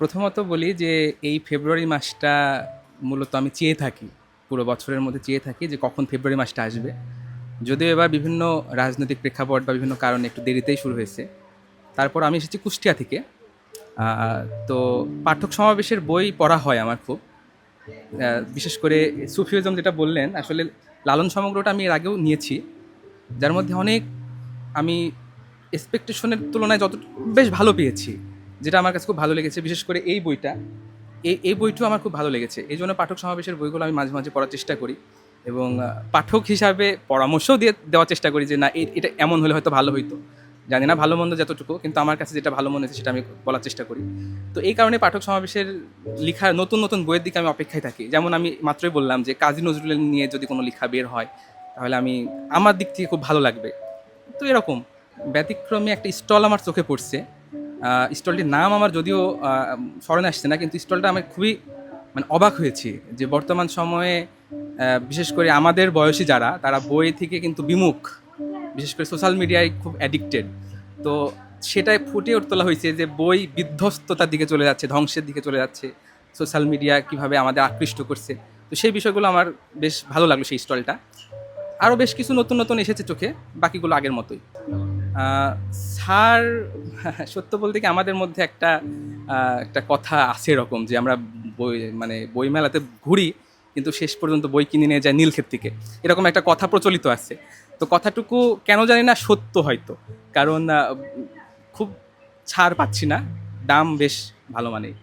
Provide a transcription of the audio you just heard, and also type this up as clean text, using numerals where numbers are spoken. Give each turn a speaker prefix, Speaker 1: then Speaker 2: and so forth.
Speaker 1: প্রথমত বলি যে এই ফেব্রুয়ারি মাসটা মূলত আমি চেয়ে থাকি, পুরো বছরের মধ্যে চেয়ে থাকি যে কখন ফেব্রুয়ারি মাসটা আসবে। যদিও এবার বিভিন্ন রাজনৈতিক প্রেক্ষাপট বা বিভিন্ন কারণে একটু দেরিতেই শুরু হয়েছে। তারপর আমি এসেছি কুষ্টিয়া থেকে। তো পাঠক সমাবেশের বই পড়া হয় আমার খুব। বিশেষ করে সুফিজম যেটা বললেন, আসলে লালন সমগ্রটা আমি এর আগেও নিয়েছি, যার মধ্যে অনেক আমি এক্সপেকটেশনের তুলনায় যত বেশ ভালো পেয়েছি, যেটা আমার কাছে খুব ভালো লেগেছে। বিশেষ করে এই বইটা, এই বইটিও আমার খুব ভালো লেগেছে। এই জন্য পাঠক সমাবেশের বইগুলো আমি মাঝে মাঝে পড়ার চেষ্টা করি এবং পাঠক হিসাবে পরামর্শও দেওয়ার চেষ্টা করি যে না, এটা এমন হলে হয়তো ভালো হইতো। জানি না ভালো মন্দ যতটুকু, কিন্তু আমার কাছে যেটা ভালো মনে হয়েছে সেটা আমি বলার চেষ্টা করি। তো এই কারণে পাঠক সমাবেশের লেখার নতুন নতুন বইয়ের দিকে আমি অপেক্ষায় থাকি। যেমন আমি মাত্রই বললাম যে কাজী নজরুলের নিয়ে যদি কোনো লেখা বের হয়, তাহলে আমার দিক থেকে খুব ভালো লাগবে। তো এরকম ব্যতিক্রমী একটা স্টল আমার চোখে পড়ছে। স্টলটির নাম আমার যদিও স্মরণে আসছে না, কিন্তু স্টলটা আমি খুবই অবাক হয়েছি যে বর্তমান সময়ে বিশেষ করে আমাদের বয়সী যারা, তারা বই থেকে কিন্তু বিমুখ, বিশেষ করে সোশ্যাল মিডিয়ায় খুব অ্যাডিক্টেড। তো সেটাই ফুটিয়ে তোলা হয়েছে যে বই বিধ্বস্ততার দিকে চলে যাচ্ছে, ধ্বংসের দিকে চলে যাচ্ছে, সোশ্যাল মিডিয়া কিভাবে আমাদের আকৃষ্ট করছে। তো সেই বিষয়গুলো আমার বেশ ভালো লাগলো সেই স্টলটা। আরও বেশ কিছু নতুন নতুন এসেছে চোখে, বাকিগুলো আগের মতোই। আহ, স্যার, সত্য বলতে কি আমাদের মধ্যে একটা কথা আছে এরকম যে আমরা বইমেলাতে ঘুরি, কিন্তু শেষ পর্যন্ত বই কিনে নিয়ে যায় নীলক্ষেত থেকে। এরকম একটা কথা প্রচলিত আছে। তো কথাটুকু কেন জানি না সত্য হয়তো, কারণ খুব ছাড় পাচ্ছি না, দাম বেশ ভালো মানের।